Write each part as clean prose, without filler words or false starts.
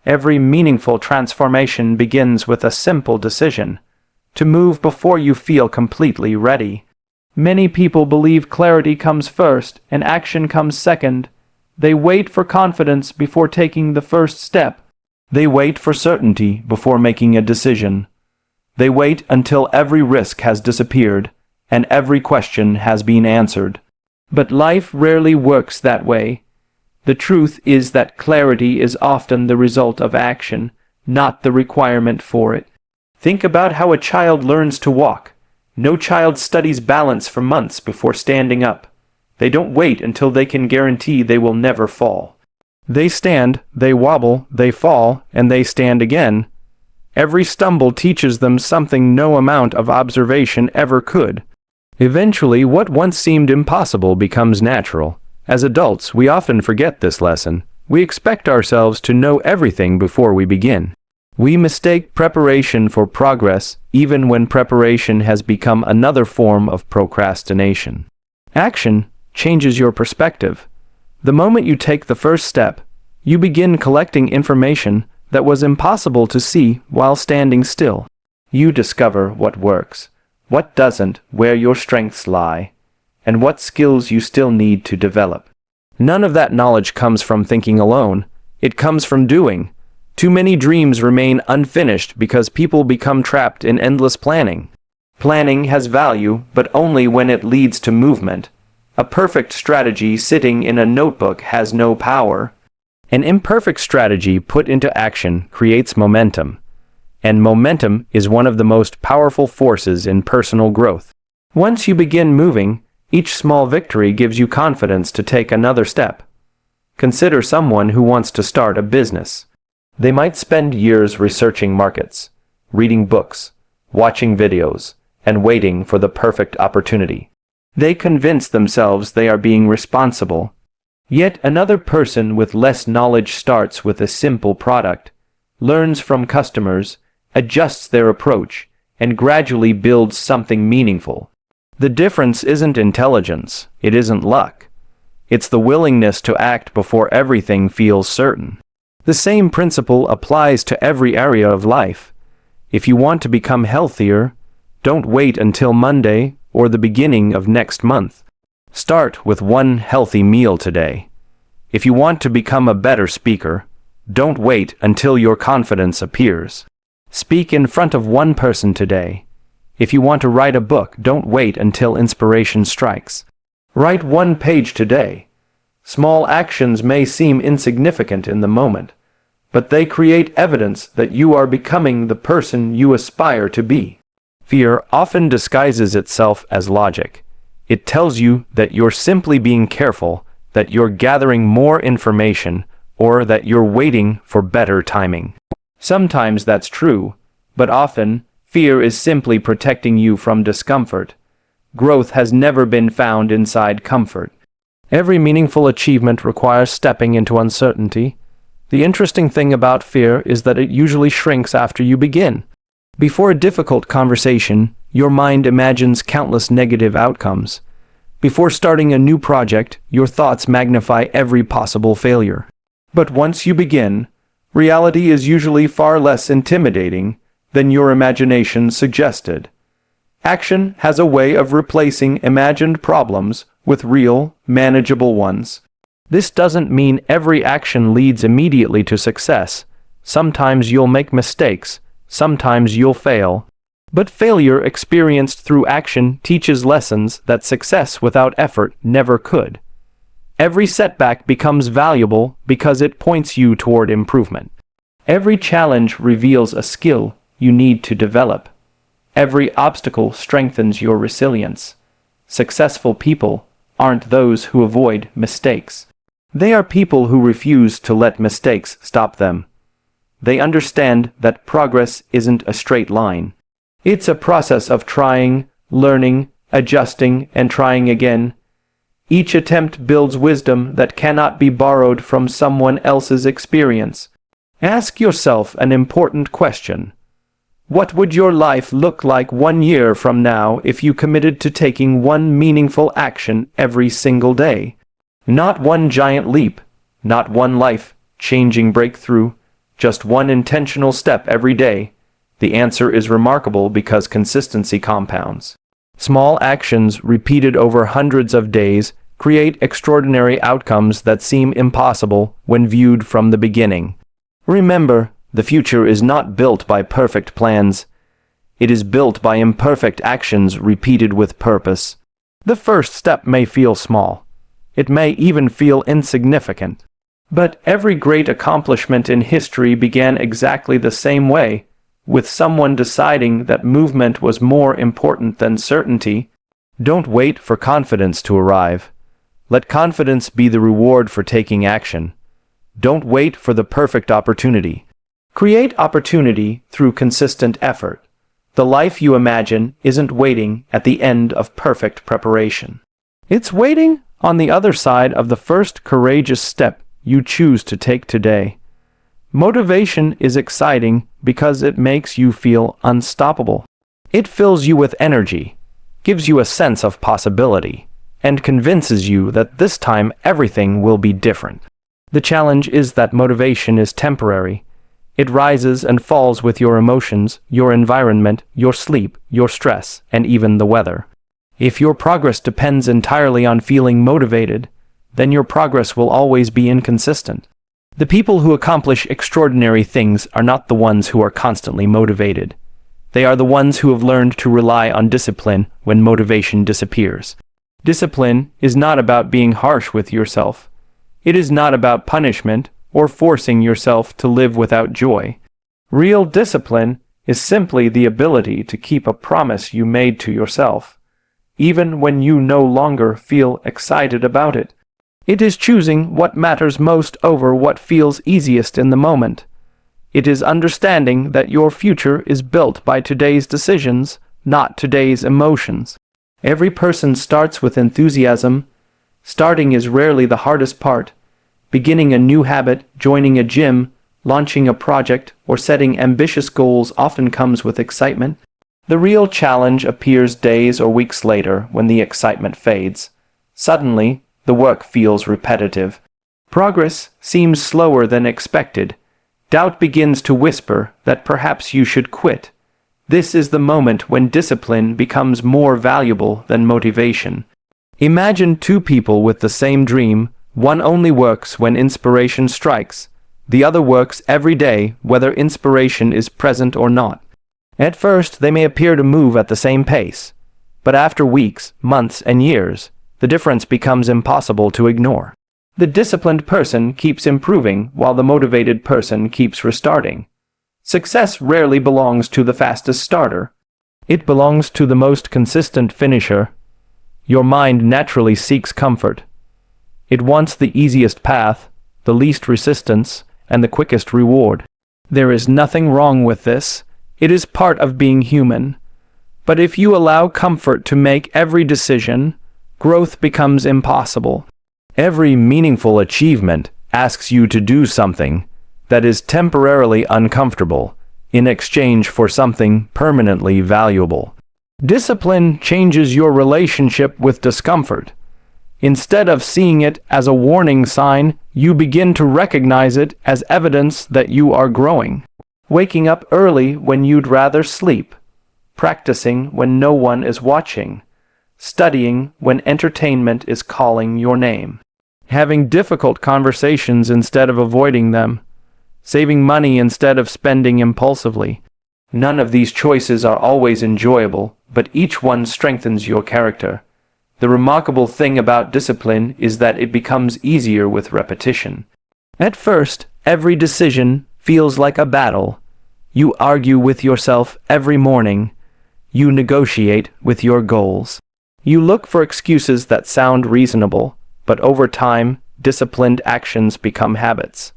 Every meaningful transformation begins with a simple decision: to move before you feel completely ready. Many people believe clarity comes first and action comes second. They wait for confidence before taking the first step. They wait for certainty before making a decision. They wait until every risk has disappeared and every question has been answered. But life rarely works that way. The truth is that clarity is often the result of action, not the requirement for it. Think about how a child learns to walk. No child studies balance for months before standing up. They don't wait until they can guarantee they will never fall. They stand, they wobble, they fall, and they stand again. Every stumble teaches them something no amount of observation ever could. Eventually, what once seemed impossible becomes natural. As adults, we often forget this lesson. We expect ourselves to know everything before we begin. We mistake preparation for progress, even when preparation has become another form of procrastination. Action changes your perspective. The moment you take the first step, you begin collecting information that was impossible to see while standing still. You discover what works, what doesn't, where your strengths lie, and what skills you still need to develop. None of that knowledge comes from thinking alone. It comes from doing. Too many dreams remain unfinished because people become trapped in endless planning. Planning has value, but only when it leads to movement. A perfect strategy sitting in a notebook has no power. An imperfect strategy put into action creates momentum. And momentum is one of the most powerful forces in personal growth. Once you begin moving, each small victory gives you confidence to take another step. Consider someone who wants to start a business. They might spend years researching markets, reading books, watching videos, and waiting for the perfect opportunity. They convince themselves they are being responsible. Yet another person with less knowledge starts with a simple product, learns from customers, adjusts their approach, and gradually builds something meaningful. The difference isn't intelligence, it isn't luck. It's the willingness to act before everything feels certain. The same principle applies to every area of life. If you want to become healthier, don't wait until Monday or the beginning of next month. Start with one healthy meal today. If you want to become a better speaker, don't wait until your confidence appears. Speak in front of one person today. If you want to write a book, don't wait until inspiration strikes. Write one page today. Small actions may seem insignificant in the moment, but they create evidence that you are becoming the person you aspire to be. Fear often disguises itself as logic. It tells you that you're simply being careful, that you're gathering more information, or that you're waiting for better timing. Sometimes that's true, but often, fear is simply protecting you from discomfort. Growth has never been found inside comfort. Every meaningful achievement requires stepping into uncertainty. The interesting thing about fear is that it usually shrinks after you begin. Before a difficult conversation, your mind imagines countless negative outcomes. Before starting a new project, your thoughts magnify every possible failure. But once you begin, reality is usually far less intimidating than your imagination suggested. Action has a way of replacing imagined problems with real, manageable ones. This doesn't mean every action leads immediately to success. Sometimes you'll make mistakes, sometimes you'll fail. But failure experienced through action teaches lessons that success without effort never could. Every setback becomes valuable because it points you toward improvement. Every challenge reveals a skill you need to develop. Every obstacle strengthens your resilience. Successful people aren't those who avoid mistakes. They are people who refuse to let mistakes stop them. They understand that progress isn't a straight line. It's a process of trying, learning, adjusting, and trying again. Each attempt builds wisdom that cannot be borrowed from someone else's experience. Ask yourself an important question. What would your life look like 1 year from now if you committed to taking one meaningful action every single day? Not one giant leap, not one life-changing breakthrough, Just one intentional step every day. The answer is remarkable because consistency compounds. Small actions repeated over hundreds of days create extraordinary outcomes that seem impossible when viewed from the beginning. Remember, the future is not built by perfect plans. It is built by imperfect actions repeated with purpose. The first step may feel small. It may even feel insignificant. But every great accomplishment in history began exactly the same way, with someone deciding that movement was more important than certainty. Don't wait for confidence to arrive. Let confidence be the reward for taking action. Don't wait for the perfect opportunity. Create opportunity through consistent effort. The life you imagine isn't waiting at the end of perfect preparation. It's waiting on the other side of the first courageous step you choose to take today. Motivation is exciting because it makes you feel unstoppable. It fills you with energy, gives you a sense of possibility, and convinces you that this time everything will be different. The challenge is that motivation is temporary. It rises and falls with your emotions, your environment, your sleep, your stress, and even the weather. If your progress depends entirely on feeling motivated, then your progress will always be inconsistent. The people who accomplish extraordinary things are not the ones who are constantly motivated. They are the ones who have learned to rely on discipline when motivation disappears. Discipline is not about being harsh with yourself. It is not about punishment or forcing yourself to live without joy. Real discipline is simply the ability to keep a promise you made to yourself, even when you no longer feel excited about it. It is choosing what matters most over what feels easiest in the moment. It is understanding that your future is built by today's decisions, not today's emotions. Every person starts with enthusiasm. Starting is rarely the hardest part. Beginning a new habit, joining a gym, launching a project, or setting ambitious goals often comes with excitement. The real challenge appears days or weeks later when the excitement fades. Suddenly, the work feels repetitive. Progress seems slower than expected. Doubt begins to whisper that perhaps you should quit. This is the moment when discipline becomes more valuable than motivation. Imagine two people with the same dream. One only works when inspiration strikes. The other works every day, whether inspiration is present or not. At first, they may appear to move at the same pace. But after weeks, months, and years, the difference becomes impossible to ignore. The disciplined person keeps improving while the motivated person keeps restarting. Success rarely belongs to the fastest starter. It belongs to the most consistent finisher. Your mind naturally seeks comfort. It wants the easiest path, the least resistance, and the quickest reward. There is nothing wrong with this. It is part of being human. But if you allow comfort to make every decision, growth becomes impossible. Every meaningful achievement asks you to do something that is temporarily uncomfortable in exchange for something permanently valuable. Discipline changes your relationship with discomfort. Instead of seeing it as a warning sign, you begin to recognize it as evidence that you are growing. Waking up early when you'd rather sleep, practicing when no one is watching, studying when entertainment is calling your name, having difficult conversations instead of avoiding them, saving money instead of spending impulsively. None of these choices are always enjoyable, but each one strengthens your character. The remarkable thing about discipline is that it becomes easier with repetition. At first, every decision feels like a battle. You argue with yourself every morning. You negotiate with your goals. You look for excuses that sound reasonable, but over time, disciplined actions become habits.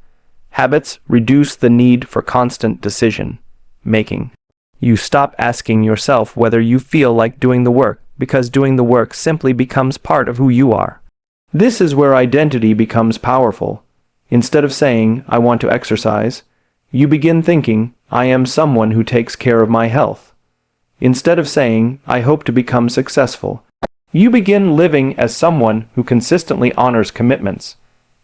Habits reduce the need for constant decision-making. You stop asking yourself whether you feel like doing the work, because doing the work simply becomes part of who you are. This is where identity becomes powerful. Instead of saying, "I want to exercise," you begin thinking, "I am someone who takes care of my health." Instead of saying, "I hope to become successful," you begin living as someone who consistently honors commitments.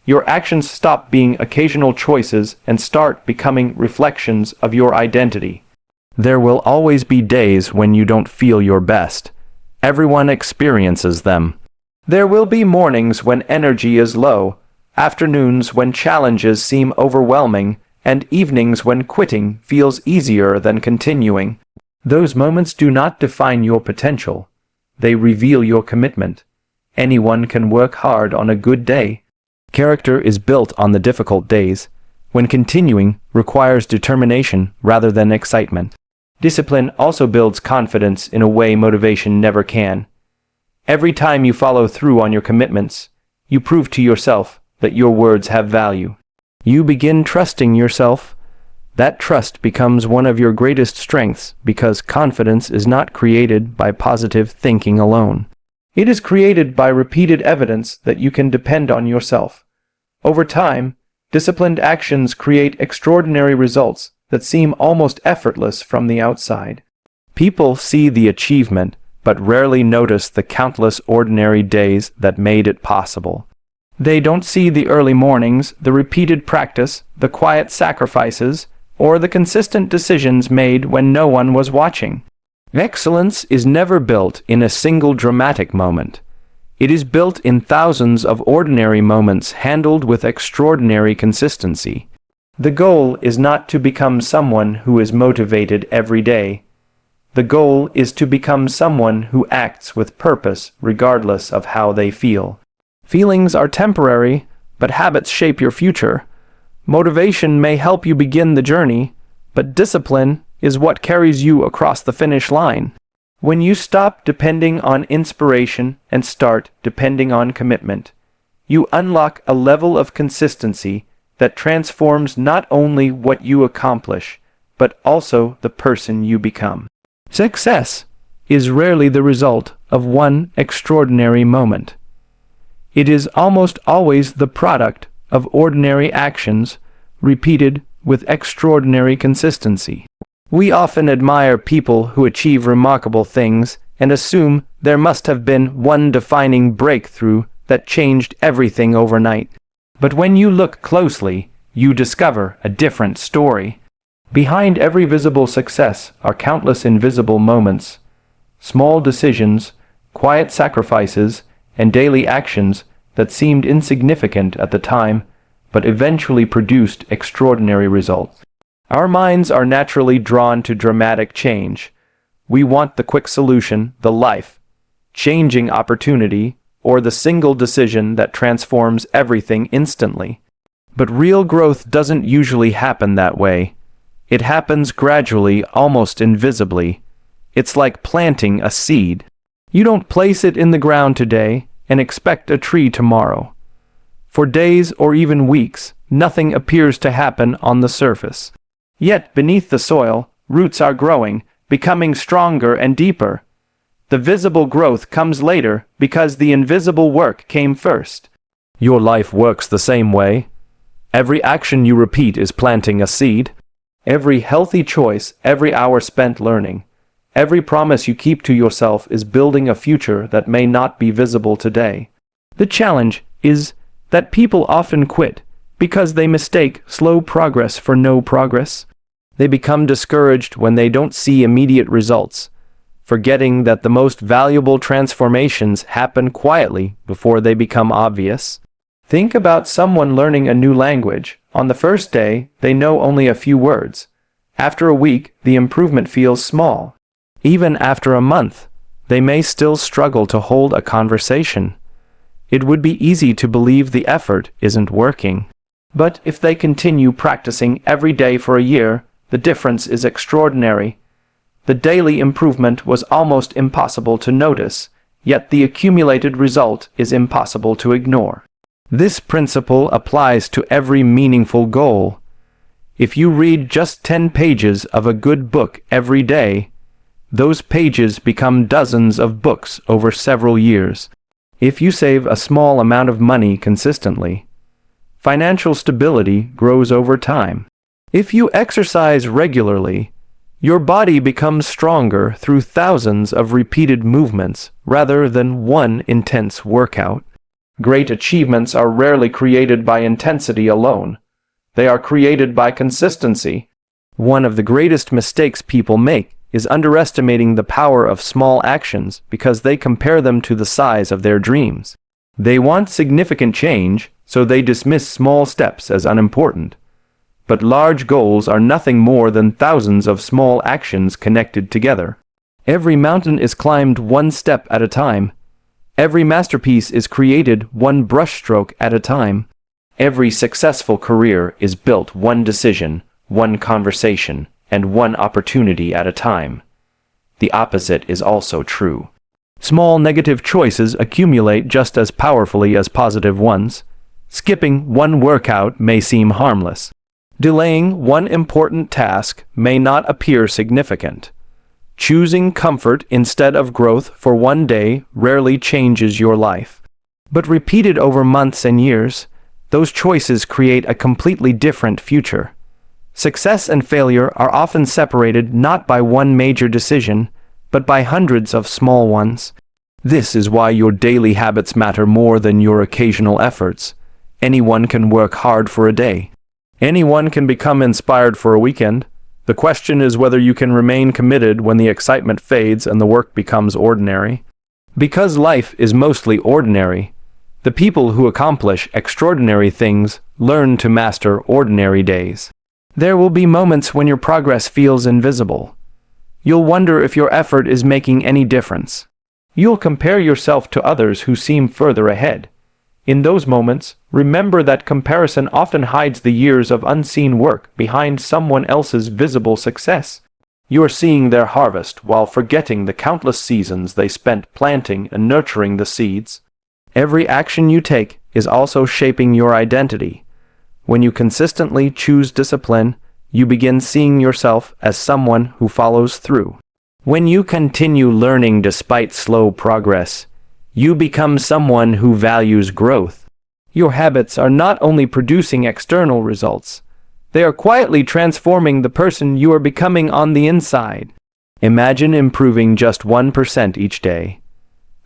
Your actions stop being occasional choices and start becoming reflections of your identity. There will always be days when you don't feel your best. Everyone experiences them. There will be mornings when energy is low, afternoons when challenges seem overwhelming, and evenings when quitting feels easier than continuing. Those moments do not define your potential. They reveal your commitment. Anyone can work hard on a good day. Character is built on the difficult days, when continuing requires determination rather than excitement. Discipline also builds confidence in a way motivation never can. Every time you follow through on your commitments, you prove to yourself that your words have value. You begin trusting yourself. That trust becomes one of your greatest strengths because confidence is not created by positive thinking alone. It is created by repeated evidence that you can depend on yourself. Over time, disciplined actions create extraordinary results that seem almost effortless from the outside. People see the achievement, but rarely notice the countless ordinary days that made it possible. They don't see the early mornings, the repeated practice, the quiet sacrifices, or the consistent decisions made when no one was watching. Excellence is never built in a single dramatic moment. It is built in thousands of ordinary moments handled with extraordinary consistency. The goal is not to become someone who is motivated every day. The goal is to become someone who acts with purpose regardless of how they feel. Feelings are temporary, but habits shape your future. Motivation may help you begin the journey, but discipline is what carries you across the finish line. When you stop depending on inspiration and start depending on commitment, you unlock a level of consistency that transforms not only what you accomplish, but also the person you become. Success is rarely the result of one extraordinary moment. It is almost always the product of ordinary actions repeated with extraordinary consistency. We often admire people who achieve remarkable things and assume there must have been one defining breakthrough that changed everything overnight. But when you look closely, you discover a different story. Behind every visible success are countless invisible moments, small decisions, quiet sacrifices, and daily actions that seemed insignificant at the time, but eventually produced extraordinary results. Our minds are naturally drawn to dramatic change. We want the quick solution, the life-changing opportunity, or the single decision that transforms everything instantly. But real growth doesn't usually happen that way. It happens gradually, almost invisibly. It's like planting a seed. You don't place it in the ground today and expect a tree tomorrow. For days or even weeks, nothing appears to happen on the surface. Yet beneath the soil, roots are growing, becoming stronger and deeper. The visible growth comes later because the invisible work came first. Your life works the same way. Every action you repeat is planting a seed. Every healthy choice, every hour spent learning, every promise you keep to yourself is building a future that may not be visible today. The challenge is that people often quit because they mistake slow progress for no progress. They become discouraged when they don't see immediate results, forgetting that the most valuable transformations happen quietly before they become obvious. Think about someone learning a new language. On the first day, they know only a few words. After a week, the improvement feels small. Even after a month, they may still struggle to hold a conversation. It would be easy to believe the effort isn't working. But if they continue practicing every day for a year, the difference is extraordinary. The daily improvement was almost impossible to notice, yet the accumulated result is impossible to ignore. This principle applies to every meaningful goal. If you read just 10 pages of a good book every day, those pages become dozens of books over several years. If you save a small amount of money consistently, financial stability grows over time. If you exercise regularly, your body becomes stronger through thousands of repeated movements rather than one intense workout. Great achievements are rarely created by intensity alone. They are created by consistency. One of the greatest mistakes people make is underestimating the power of small actions because they compare them to the size of their dreams. They want significant change, so they dismiss small steps as unimportant. But large goals are nothing more than thousands of small actions connected together. Every mountain is climbed one step at a time. Every masterpiece is created one brushstroke at a time. Every successful career is built one decision, one conversation, and one opportunity at a time. The opposite is also true. Small negative choices accumulate just as powerfully as positive ones. Skipping one workout may seem harmless. Delaying one important task may not appear significant. Choosing comfort instead of growth for one day rarely changes your life. But repeated over months and years, those choices create a completely different future. Success and failure are often separated not by one major decision, but by hundreds of small ones. This is why your daily habits matter more than your occasional efforts. Anyone can work hard for a day. Anyone can become inspired for a weekend. The question is whether you can remain committed when the excitement fades and the work becomes ordinary. Because life is mostly ordinary, the people who accomplish extraordinary things learn to master ordinary days. There will be moments when your progress feels invisible. You'll wonder if your effort is making any difference. You'll compare yourself to others who seem further ahead. In those moments, remember that comparison often hides the years of unseen work behind someone else's visible success. You are seeing their harvest while forgetting the countless seasons they spent planting and nurturing the seeds. Every action you take is also shaping your identity. When you consistently choose discipline, you begin seeing yourself as someone who follows through. When you continue learning despite slow progress, you become someone who values growth. Your habits are not only producing external results, they are quietly transforming the person you are becoming on the inside. Imagine improving just 1% each day.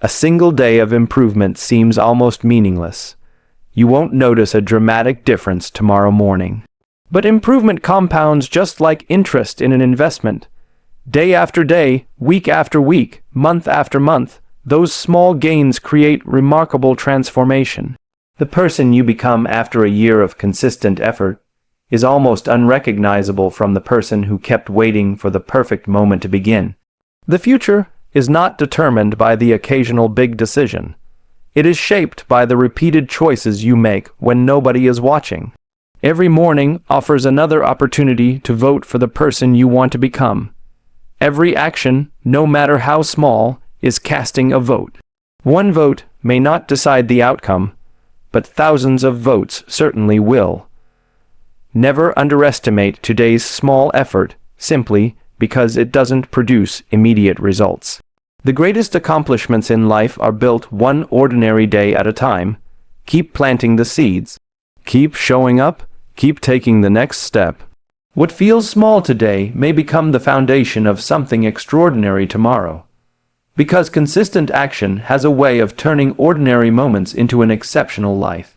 A single day of improvement seems almost meaningless. You won't notice a dramatic difference tomorrow morning. But improvement compounds just like interest in an investment. Day after day, week after week, month after month, those small gains create remarkable transformation. The person you become after a year of consistent effort is almost unrecognizable from the person who kept waiting for the perfect moment to begin. The future is not determined by the occasional big decision. It is shaped by the repeated choices you make when nobody is watching. Every morning offers another opportunity to vote for the person you want to become. Every action, no matter how small, is casting a vote. One vote may not decide the outcome, but thousands of votes certainly will. Never underestimate today's small effort simply because it doesn't produce immediate results. The greatest accomplishments in life are built one ordinary day at a time. Keep planting the seeds. Keep showing up. Keep taking the next step. What feels small today may become the foundation of something extraordinary tomorrow. Because consistent action has a way of turning ordinary moments into an exceptional life.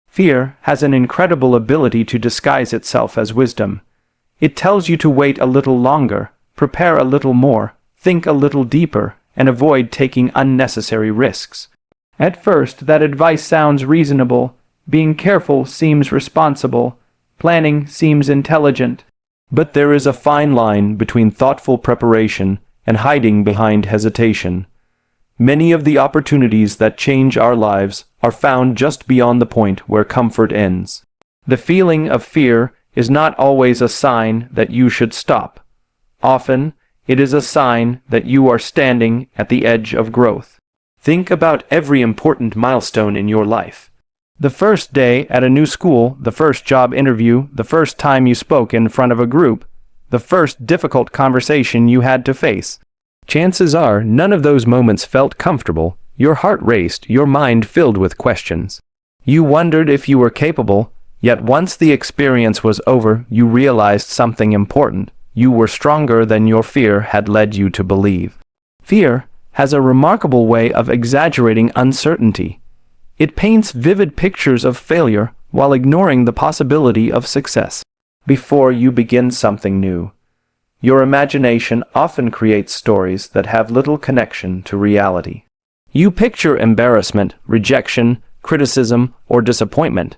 Fear has an incredible ability to disguise itself as wisdom. It tells you to wait a little longer, prepare a little more, think a little deeper, and avoid taking unnecessary risks. At first, that advice sounds reasonable. Being careful seems responsible. Planning seems intelligent. But there is a fine line between thoughtful preparation and hiding behind hesitation. Many of the opportunities that change our lives are found just beyond the point where comfort ends. The feeling of fear is not always a sign that you should stop. Often, it is a sign that you are standing at the edge of growth. Think about every important milestone in your life. The first day at a new school, the first job interview, the first time you spoke in front of a group, the first difficult conversation you had to face. Chances are none of those moments felt comfortable. Your heart raced, your mind filled with questions. You wondered if you were capable, yet once the experience was over, you realized something important. You were stronger than your fear had led you to believe. Fear has a remarkable way of exaggerating uncertainty. It paints vivid pictures of failure while ignoring the possibility of success. Before you begin something new, your imagination often creates stories that have little connection to reality. You picture embarrassment, rejection, criticism, or disappointment.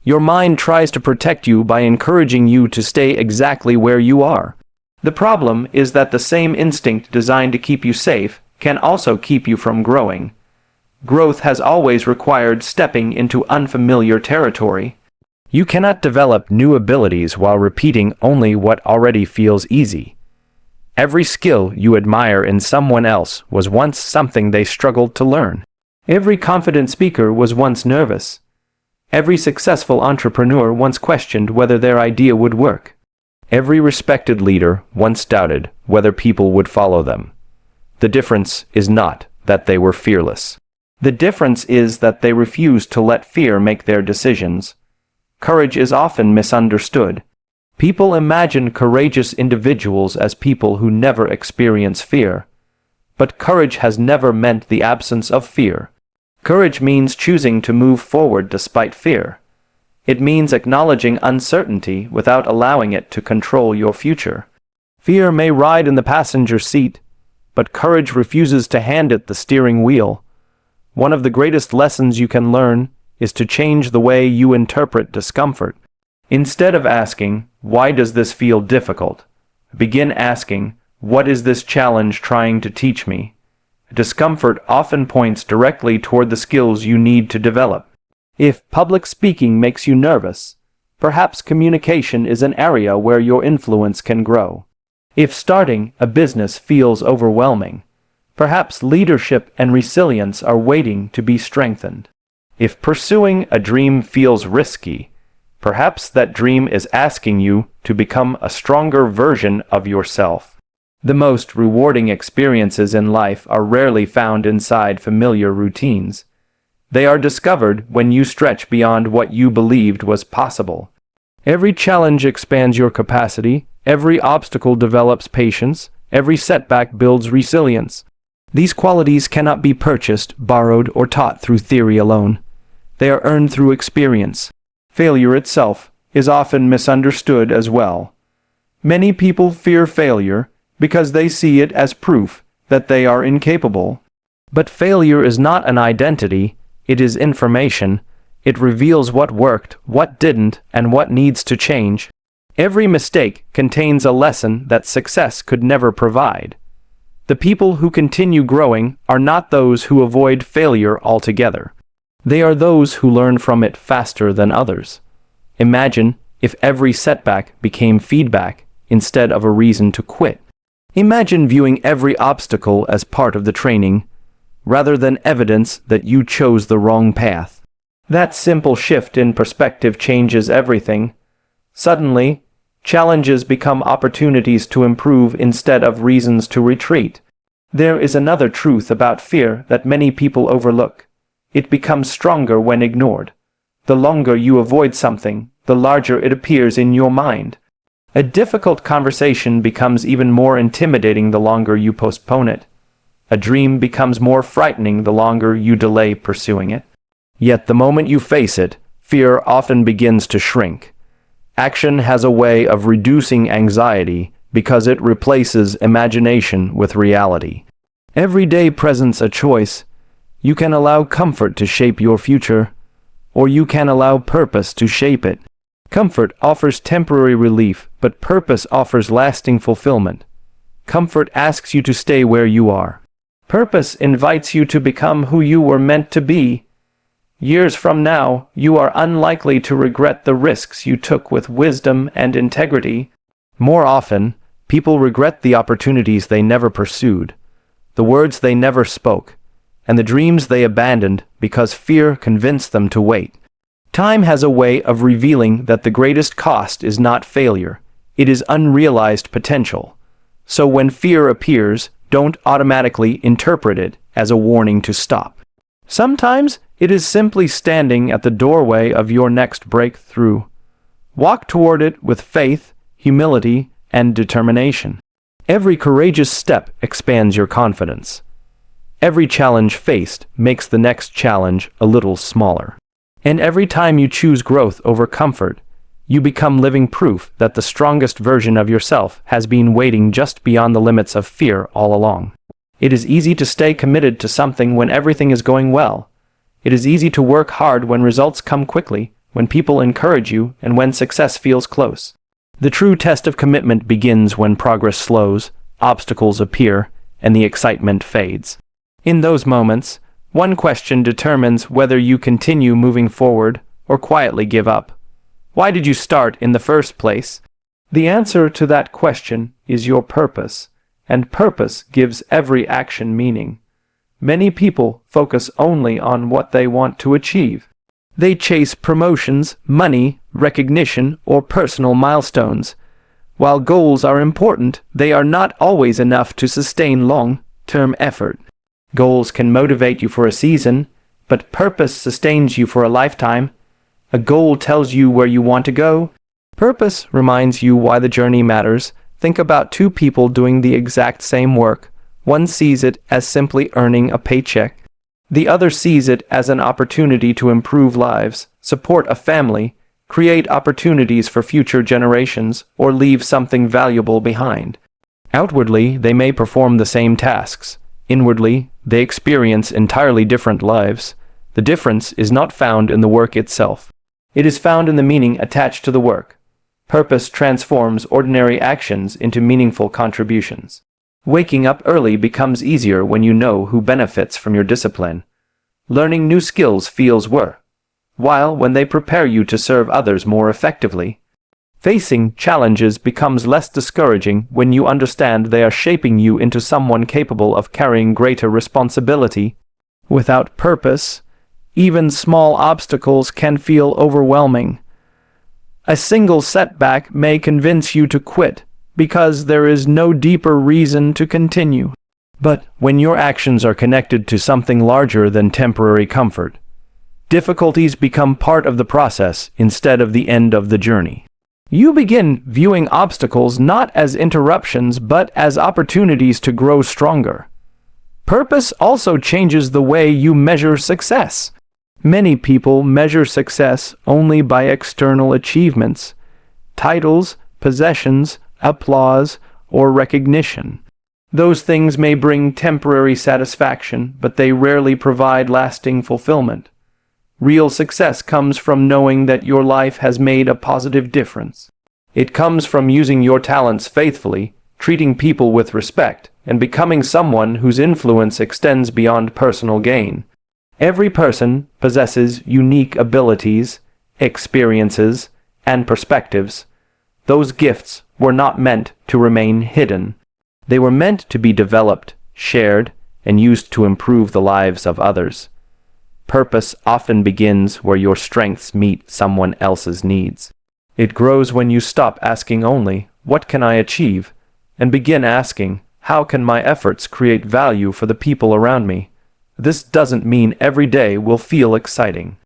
Your mind tries to protect you by encouraging you to stay exactly where you are. The problem is that the same instinct designed to keep you safe can also keep you from growing. Growth has always required stepping into unfamiliar territory. You cannot develop new abilities while repeating only what already feels easy. Every skill you admire in someone else was once something they struggled to learn. Every confident speaker was once nervous. Every successful entrepreneur once questioned whether their idea would work. Every respected leader once doubted whether people would follow them. The difference is not that they were fearless. The difference is that they refused to let fear make their decisions. Courage is often misunderstood. People imagine courageous individuals as people who never experience fear. But courage has never meant the absence of fear. Courage means choosing to move forward despite fear. It means acknowledging uncertainty without allowing it to control your future. Fear may ride in the passenger seat, but courage refuses to hand it the steering wheel. One of the greatest lessons you can learn is to change the way you interpret discomfort. Instead of asking, "Why does this feel difficult?" begin asking, "What is this challenge trying to teach me?" Discomfort often points directly toward the skills you need to develop. If public speaking makes you nervous, perhaps communication is an area where your influence can grow. If starting a business feels overwhelming, perhaps leadership and resilience are waiting to be strengthened. If pursuing a dream feels risky, perhaps that dream is asking you to become a stronger version of yourself. The most rewarding experiences in life are rarely found inside familiar routines. They are discovered when you stretch beyond what you believed was possible. Every challenge expands your capacity, every obstacle develops patience, every setback builds resilience. These qualities cannot be purchased, borrowed, or taught through theory alone. They are earned through experience. Failure itself is often misunderstood as well. Many people fear failure because they see it as proof that they are incapable. But failure is not an identity, it is information. It reveals what worked, what didn't, and what needs to change. Every mistake contains a lesson that success could never provide. The people who continue growing are not those who avoid failure altogether. They are those who learn from it faster than others. Imagine if every setback became feedback instead of a reason to quit. Imagine viewing every obstacle as part of the training, rather than evidence that you chose the wrong path. That simple shift in perspective changes everything. Suddenly, challenges become opportunities to improve instead of reasons to retreat. There is another truth about fear that many people overlook. It becomes stronger when ignored. The longer you avoid something, the larger it appears in your mind. A difficult conversation becomes even more intimidating the longer you postpone it. A dream becomes more frightening the longer you delay pursuing it. Yet the moment you face it, fear often begins to shrink. Action has a way of reducing anxiety because it replaces imagination with reality. Every day presents a choice. You can allow comfort to shape your future, or you can allow purpose to shape it. Comfort offers temporary relief, but purpose offers lasting fulfillment. Comfort asks you to stay where you are. Purpose invites you to become who you were meant to be. Years from now, you are unlikely to regret the risks you took with wisdom and integrity. More often, people regret the opportunities they never pursued, the words they never spoke, and the dreams they abandoned because fear convinced them to wait. Time has a way of revealing that the greatest cost is not failure, it is unrealized potential. So when fear appears, don't automatically interpret it as a warning to stop. Sometimes it is simply standing at the doorway of your next breakthrough. Walk toward it with faith, humility, and determination. Every courageous step expands your confidence. Every challenge faced makes the next challenge a little smaller. And every time you choose growth over comfort, you become living proof that the strongest version of yourself has been waiting just beyond the limits of fear all along. It is easy to stay committed to something when everything is going well. It is easy to work hard when results come quickly, when people encourage you, and when success feels close. The true test of commitment begins when progress slows, obstacles appear, and the excitement fades. In those moments, one question determines whether you continue moving forward or quietly give up. Why did you start in the first place? The answer to that question is your purpose, and purpose gives every action meaning. Many people focus only on what they want to achieve. They chase promotions, money, recognition, or personal milestones. While goals are important, they are not always enough to sustain long-term effort. Goals can motivate you for a season, but purpose sustains you for a lifetime. A goal tells you where you want to go. Purpose reminds you why the journey matters. Think about two people doing the exact same work. One sees it as simply earning a paycheck. The other sees it as an opportunity to improve lives, support a family, create opportunities for future generations, or leave something valuable behind. Outwardly, they may perform the same tasks. Inwardly, they experience entirely different lives. The difference is not found in the work itself. It is found in the meaning attached to the work. Purpose transforms ordinary actions into meaningful contributions. Waking up early becomes easier when you know who benefits from your discipline. Learning new skills feels worthwhile when they prepare you to serve others more effectively. Facing challenges becomes less discouraging when you understand they are shaping you into someone capable of carrying greater responsibility. Without purpose, even small obstacles can feel overwhelming. A single setback may convince you to quit because there is no deeper reason to continue. But when your actions are connected to something larger than temporary comfort, difficulties become part of the process instead of the end of the journey. You begin viewing obstacles not as interruptions but as opportunities to grow stronger. Purpose also changes the way you measure success. Many people measure success only by external achievements, titles, possessions, applause, or recognition. Those things may bring temporary satisfaction, but they rarely provide lasting fulfillment. Real success comes from knowing that your life has made a positive difference. It comes from using your talents faithfully, treating people with respect, and becoming someone whose influence extends beyond personal gain. Every person possesses unique abilities, experiences, and perspectives. Those gifts were not meant to remain hidden. They were meant to be developed, shared, and used to improve the lives of others. Purpose often begins where your strengths meet someone else's needs. It grows when you stop asking only, "What can I achieve?" and begin asking, "How can my efforts create value for the people around me?" This doesn't mean every day will feel exciting.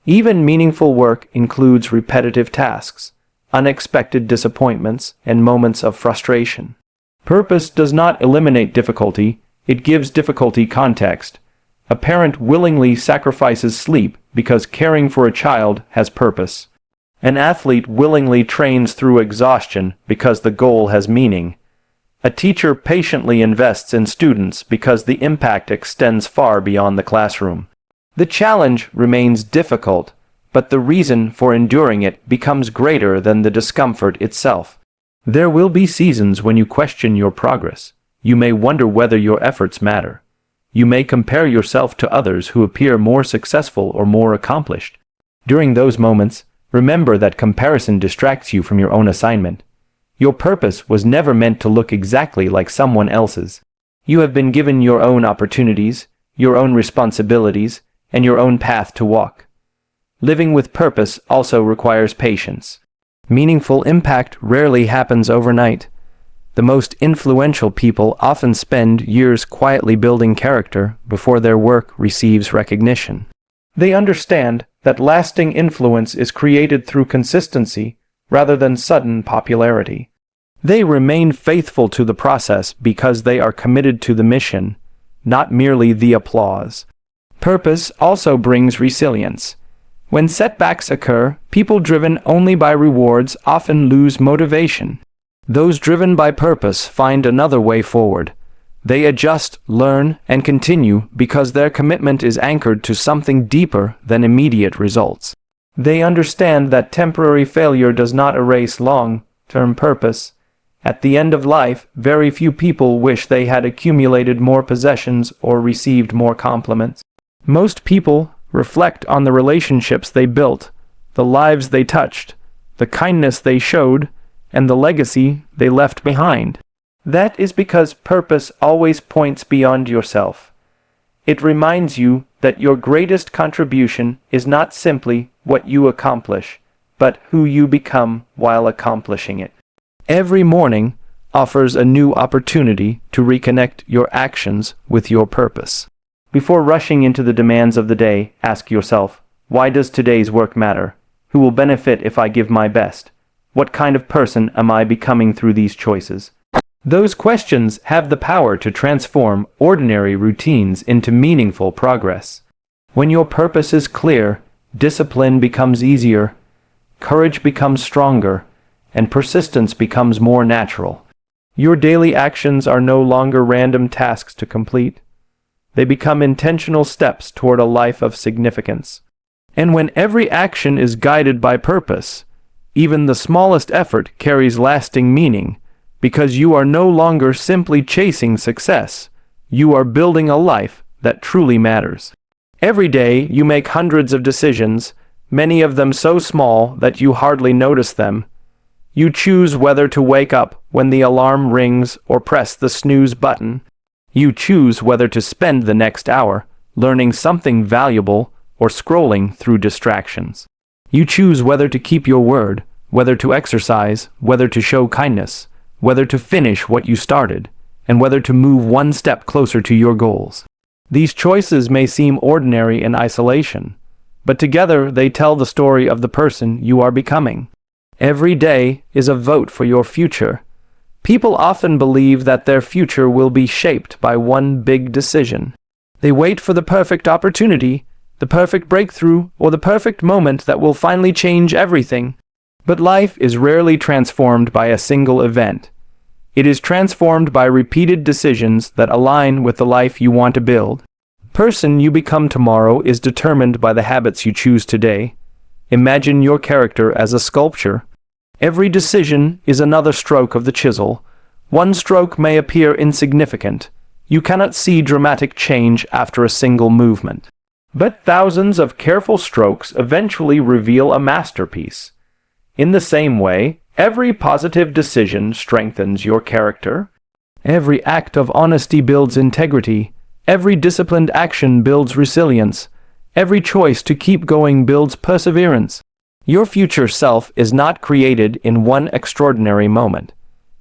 Even meaningful work includes repetitive tasks, unexpected disappointments, and moments of frustration. Purpose does not eliminate difficulty, it gives difficulty context. A parent willingly sacrifices sleep because caring for a child has purpose. An athlete willingly trains through exhaustion because the goal has meaning. A teacher patiently invests in students because the impact extends far beyond the classroom. The challenge remains difficult, but the reason for enduring it becomes greater than the discomfort itself. There will be seasons when you question your progress. You may wonder whether your efforts matter. You may compare yourself to others who appear more successful or more accomplished. During those moments, remember that comparison distracts you from your own assignment. Your purpose was never meant to look exactly like someone else's. You have been given your own opportunities, your own responsibilities, and your own path to walk. Living with purpose also requires patience. Meaningful impact rarely happens overnight. The most influential people often spend years quietly building character before their work receives recognition. They understand that lasting influence is created through consistency rather than sudden popularity. They remain faithful to the process because they are committed to the mission, not merely the applause. Purpose also brings resilience. When setbacks occur, people driven only by rewards often lose motivation. Those driven by purpose find another way forward. They adjust, learn, and continue because their commitment is anchored to something deeper than immediate results. They understand that temporary failure does not erase long-term purpose. At the end of life, very few people wish they had accumulated more possessions or received more compliments. Most people reflect on the relationships they built, the lives they touched, the kindness they showed, and the legacy they left behind. That is because purpose always points beyond yourself. It reminds you that your greatest contribution is not simply what you accomplish, but who you become while accomplishing it. Every morning offers a new opportunity to reconnect your actions with your purpose. Before rushing into the demands of the day, ask yourself, why does today's work matter? Who will benefit if I give my best? What kind of person am I becoming through these choices? Those questions have the power to transform ordinary routines into meaningful progress. When your purpose is clear, discipline becomes easier, courage becomes stronger, and persistence becomes more natural. Your daily actions are no longer random tasks to complete. They become intentional steps toward a life of significance. And when every action is guided by purpose, even the smallest effort carries lasting meaning, because you are no longer simply chasing success. You are building a life that truly matters. Every day you make hundreds of decisions, many of them so small that you hardly notice them. You choose whether to wake up when the alarm rings or press the snooze button. You choose whether to spend the next hour learning something valuable or scrolling through distractions. You choose whether to keep your word, whether to exercise, whether to show kindness, whether to finish what you started, and whether to move one step closer to your goals. These choices may seem ordinary in isolation, but together they tell the story of the person you are becoming. Every day is a vote for your future. People often believe that their future will be shaped by one big decision. They wait for the perfect opportunity, the perfect breakthrough, or the perfect moment that will finally change everything. But life is rarely transformed by a single event. It is transformed by repeated decisions that align with the life you want to build. The person you become tomorrow is determined by the habits you choose today. Imagine your character as a sculpture. Every decision is another stroke of the chisel. One stroke may appear insignificant. You cannot see dramatic change after a single movement. But thousands of careful strokes eventually reveal a masterpiece. In the same way, every positive decision strengthens your character. Every act of honesty builds integrity. Every disciplined action builds resilience. Every choice to keep going builds perseverance. Your future self is not created in one extraordinary moment.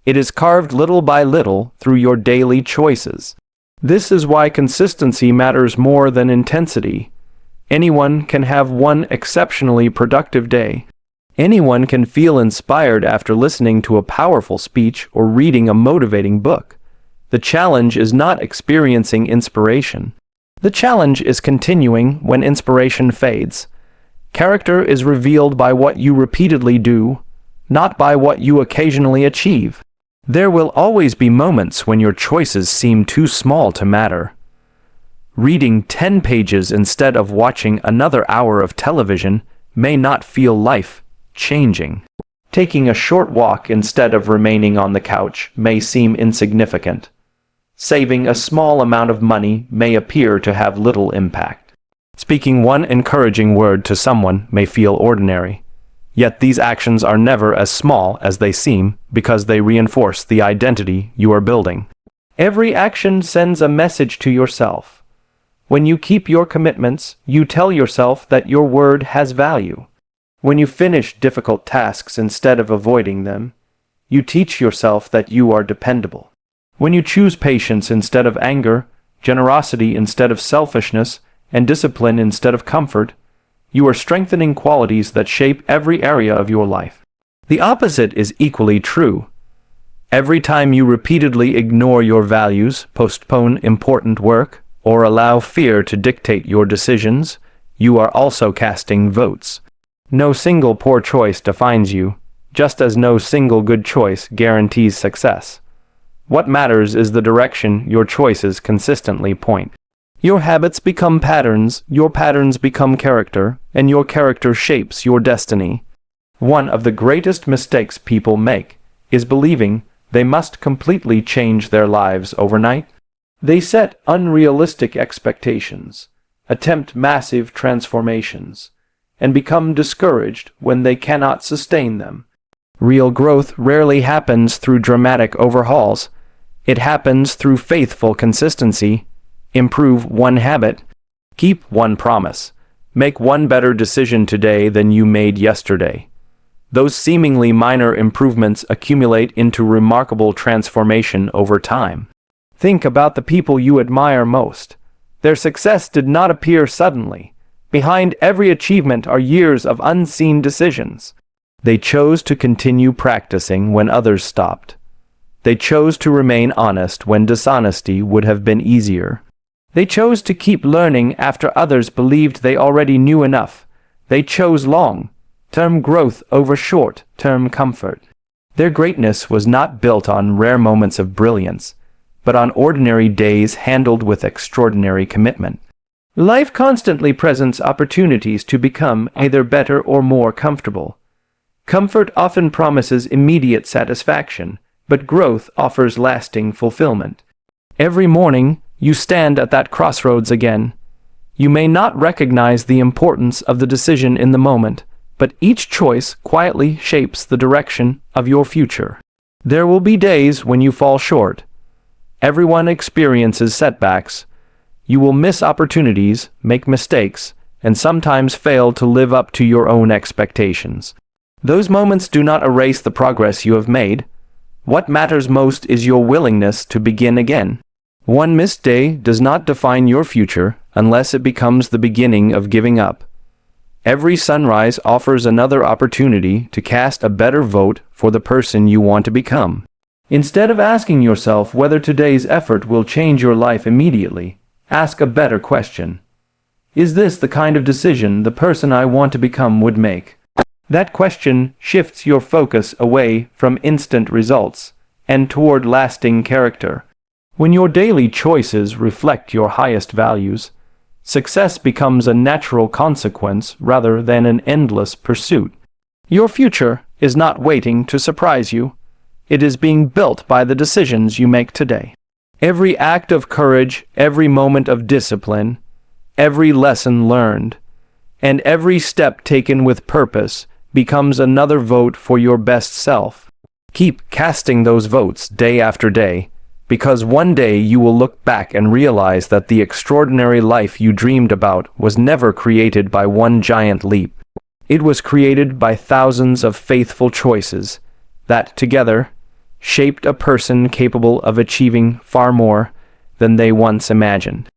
It is carved little by little through your daily choices. This is why consistency matters more than intensity. Anyone can have one exceptionally productive day. Anyone can feel inspired after listening to a powerful speech or reading a motivating book. The challenge is not experiencing inspiration. The challenge is continuing when inspiration fades. Character is revealed by what you repeatedly do, not by what you occasionally achieve. There will always be moments when your choices seem too small to matter. Reading 10 pages instead of watching another hour of television may not feel life-changing. Taking a short walk instead of remaining on the couch may seem insignificant. Saving a small amount of money may appear to have little impact. Speaking one encouraging word to someone may feel ordinary. Yet these actions are never as small as they seem because they reinforce the identity you are building. Every action sends a message to yourself. When you keep your commitments, you tell yourself that your word has value. When you finish difficult tasks instead of avoiding them, you teach yourself that you are dependable. When you choose patience instead of anger, generosity instead of selfishness, and discipline instead of comfort, you are strengthening qualities that shape every area of your life. The opposite is equally true. Every time you repeatedly ignore your values, postpone important work, or allow fear to dictate your decisions, you are also casting votes. No single poor choice defines you, just as no single good choice guarantees success. What matters is the direction your choices consistently point. Your habits become patterns, your patterns become character, and your character shapes your destiny. One of the greatest mistakes people make is believing they must completely change their lives overnight. They set unrealistic expectations, attempt massive transformations, and become discouraged when they cannot sustain them. Real growth rarely happens through dramatic overhauls. It happens through faithful consistency. Improve one habit. Keep one promise. Make one better decision today than you made yesterday. Those seemingly minor improvements accumulate into remarkable transformation over time. Think about the people you admire most. Their success did not appear suddenly. Behind every achievement are years of unseen decisions. They chose to continue practicing when others stopped. They chose to remain honest when dishonesty would have been easier. They chose to keep learning after others believed they already knew enough. They chose long-term growth over short-term comfort. Their greatness was not built on rare moments of brilliance, but on ordinary days handled with extraordinary commitment. Life constantly presents opportunities to become either better or more comfortable. Comfort often promises immediate satisfaction, but growth offers lasting fulfillment. Every morning, you stand at that crossroads again. You may not recognize the importance of the decision in the moment, but each choice quietly shapes the direction of your future. There will be days when you fall short. Everyone experiences setbacks. You will miss opportunities, make mistakes, and sometimes fail to live up to your own expectations. Those moments do not erase the progress you have made. What matters most is your willingness to begin again. One missed day does not define your future unless it becomes the beginning of giving up. Every sunrise offers another opportunity to cast a better vote for the person you want to become. Instead of asking yourself whether today's effort will change your life immediately, ask a better question. Is this the kind of decision the person I want to become would make? That question shifts your focus away from instant results and toward lasting character. When your daily choices reflect your highest values, success becomes a natural consequence rather than an endless pursuit. Your future is not waiting to surprise you. It is being built by the decisions you make today. Every act of courage, every moment of discipline, every lesson learned, and every step taken with purpose becomes another vote for your best self. Keep casting those votes day after day, because one day you will look back and realize that the extraordinary life you dreamed about was never created by one giant leap. It was created by thousands of faithful choices that, together, shaped a person capable of achieving far more than they once imagined.